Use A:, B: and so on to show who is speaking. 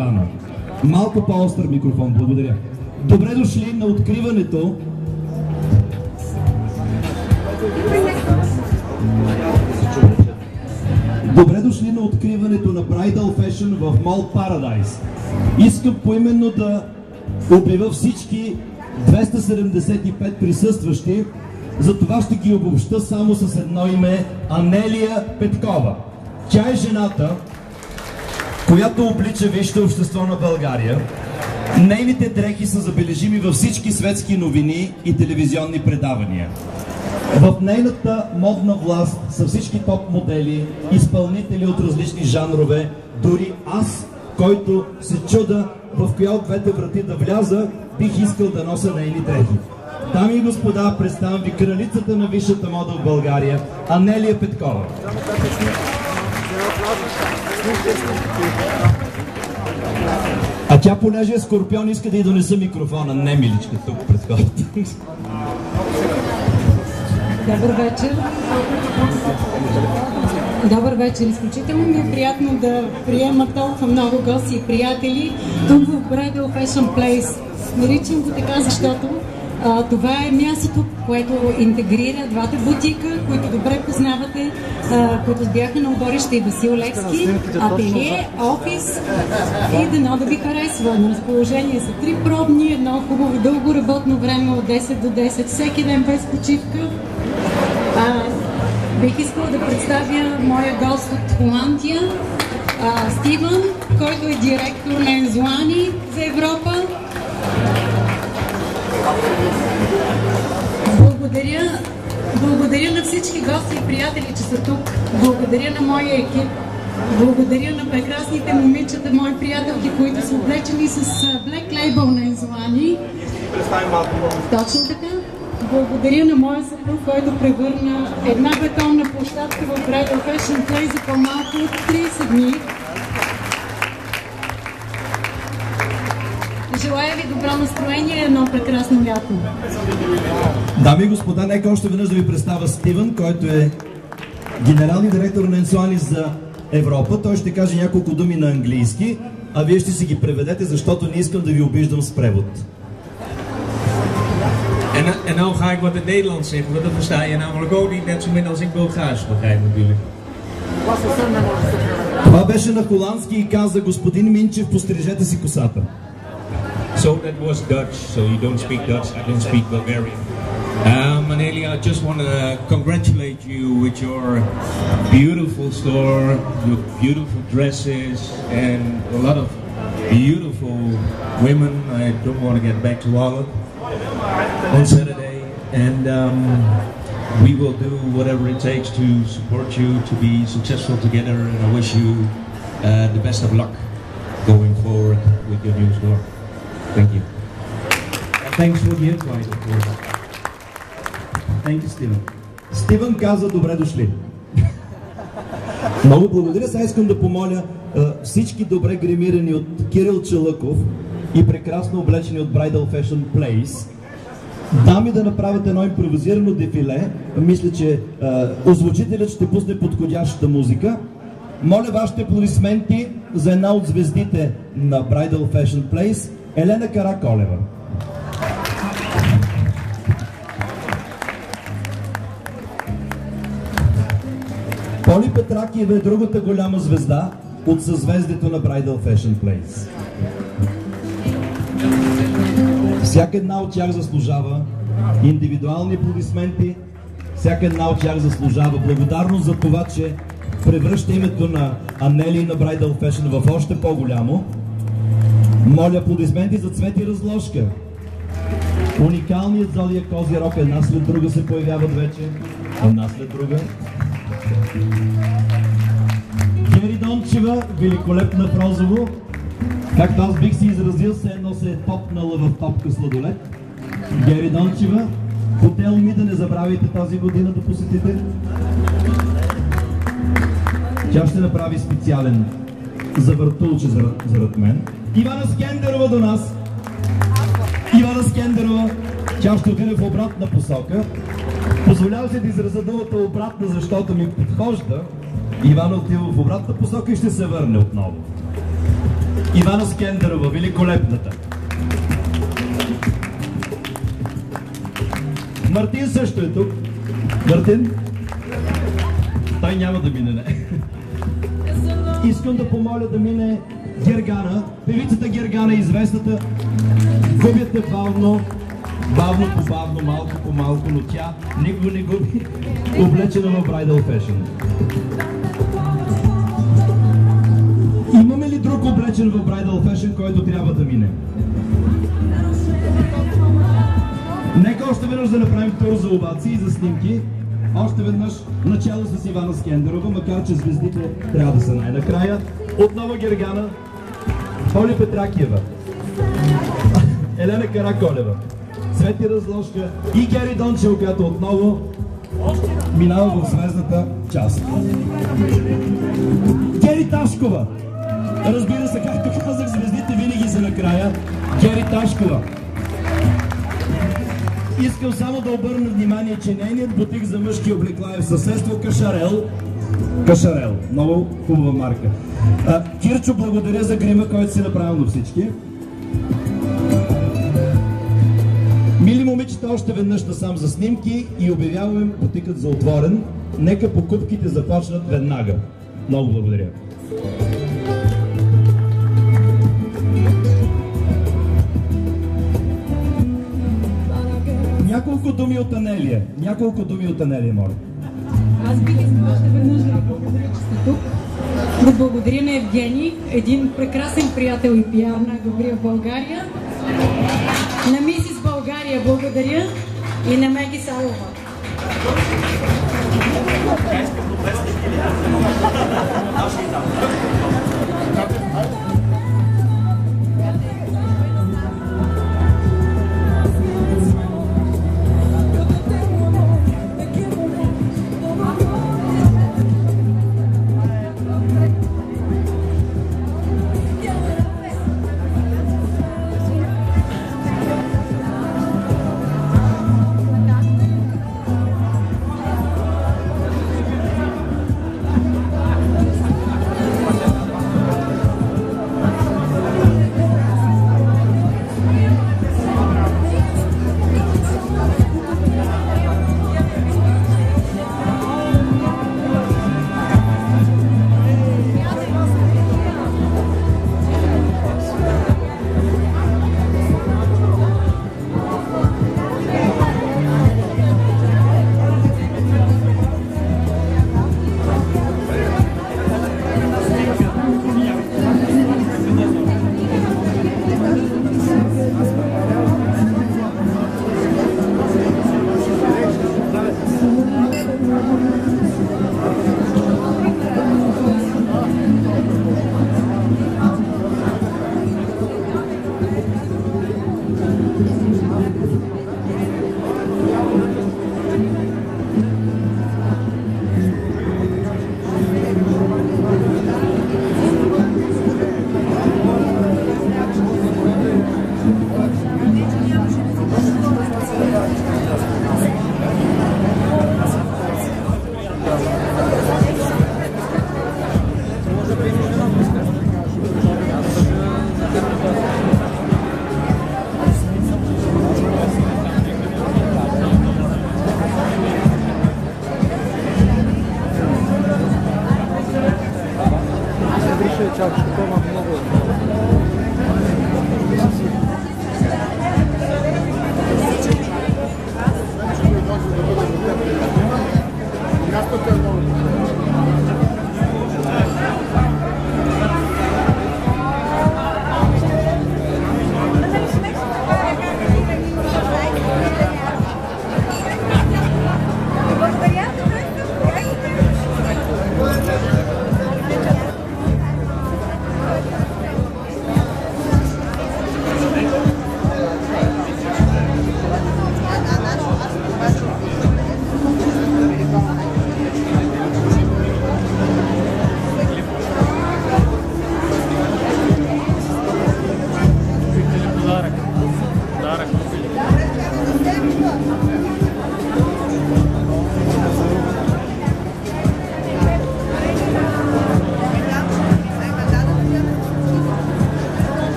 A: Ивана. Малко по-остър микрофон, благодаря. Добре дошли на откриването Добре дошли на откриването на Bridal Fashion в Mall Paradise. Искам поименно да обявя всички 275 присъстващи, за това ще ги обобща само с едно име – Анелия Петкова. Тя е жената, която облича висшето общество на България. Нейните дрехи са забележими във всички светски новини и телевизионни предавания. В нейната модна власт са всички топ модели, изпълнители от различни жанрове, дори аз, който се чуда в коя от двете врати да вляза, бих искал да нося нейни дрехи. Дами и господа, представям ви кралицата на висшата мода в България, Анелия Петкова. А тя, понеже е скорпион, иска да й донеса микрофона. Не, миличка, тук пред хората.
B: Добър вечер. Добър вечер. Изключително ми е приятно да приема толкова много гости и приятели тук в Bridal Fashion Place. Наричам го така, защото това е мястото, което интегрира двата бутика, които добре познавате, които бяха на оборище и Васил Левски, ателие, офис и дано да ви харесва. На разположение са 3 пробни, едно хубаво дълго работно време от 10 до 10, всеки ден без почивка. Бих искала да представя моя гост от Холандия, Стивън, който е директор на Ензуани за Европа. Благодаря на всички гости и приятели, че са тук. Благодаря на моя екип. Благодаря на прекрасните момичета, мои приятелки, които са облечени с Black Label на Ензуани. Точно така. Благодаря на моя съпруг, който превърна една бетонна площадка в Bridal Fashion Place за по-малко от 30 дни. Желая ви добро настроение и едно прекрасно лято.
A: Дами и господа, нека още веднъж да ви представя Стивън, който е генерален директор на Ензуани за Европа. Той ще каже няколко думи на английски, а вие ще си ги преведете, защото не искам да ви обиждам с превод.
C: En nou ga ik wat in Nederlands zeggen, want dat versta je namelijk ook niet net zo min als ik Bulgaars begrijp natuurlijk.
A: Това беше на холандски и каза: господин Минчев, пострижете си косата.
C: So that was Dutch, so you don't speak Dutch, I don't speak Bulgarian. Anelia, I just want to congratulate you with your beautiful store, your beautiful dresses, and a lot of beautiful women. I don't want to get back to all of on Saturday, and we will do whatever it takes to support you to be successful together, and I wish you the best of luck going forward with your new store. Thank you.
A: Thanks for the invite, of course. Thank you, Steven. Стивън каза: добре дошли. Много благодаря. Сега искам да помоля всички добре гримирани от Кирил Чалъков и прекрасно облечени от Bridal Fashion Place дами да направят едно импровизирано дефиле. Мисля, че озвучителят ще пусне подходящата музика. Моля вашите аплодисменти за една от звездите на Bridal Fashion Place, Елена Караколева. Поли Петракиева е другата голяма звезда от съзвездието на Bridal Fashion Place. Всяка една от тях заслужава индивидуални аплодисменти, всяка една от тях заслужава благодарност за това, че превръща името на Анелия и на Bridal Fashion в още по-голямо. Моля аплодисменти за Цвети Разложка. Уникалният зодия Козирог, една след друга се появяват вече. Една след друга. Гери Дончева, великолепна в розово. Както аз бих си изразил, все едно се е топнала в топка сладолет. Гери Дончева. Хотел ми да не забравяйте тази година да посетите. Тя ще направи специален завъртулче зарад мен. Ивана Скендерова до нас. Ивана Скендерова. Тя ще отиде в обратна посока. Позволявам се да изразя думата обратна, защото ми подхожда. Ивана отива в обратна посока и ще се върне отново. Ивана Скендерова, великолепната. Мартин също е тук. Мартин? Той няма да мине, не. Искам да помоля да мине Гергана. Певицата Гергана, известната. Губяте бавно, бавно по бавно, малко по малко, но тя никога не губи, облечена в Bridal Fashion. Имаме ли друг облечен в Bridal Fashion, който трябва да мине? Нека още веднъж да направим тур за овации и за снимки. Още веднъж начало с Ивана Скендерова, макар че звездите трябва да са най-накрая. Отново Гергана, Поли Петракиева, Елена Караколева, Цвети Разложка и Гери Дончев, която отново минава в звездната част. Гери Ташкова. Разбира се, както казах, звездите винаги са накрая. Гери Ташкова. Искам само да обърна внимание, че нейният бутик за мъжки облекла е в съседство Кашарел. Кашарел. Много хубава марка. Кирчо, благодаря за грима, който си направил на всички. Мили момичета, още веднъж насам за снимки и обявяваме бутикът за отворен. Нека покупките започнат веднага. Много благодаря. Няколко думи от Анелия. Няколко думи от Анелия, моля.
B: Аз бих искала още веднъж да ви благодаря, че сте тук. Да благодаря на Евгений, един прекрасен приятел и пиар, най-добрия в България. На Мисис България благодаря и на Меги Салова.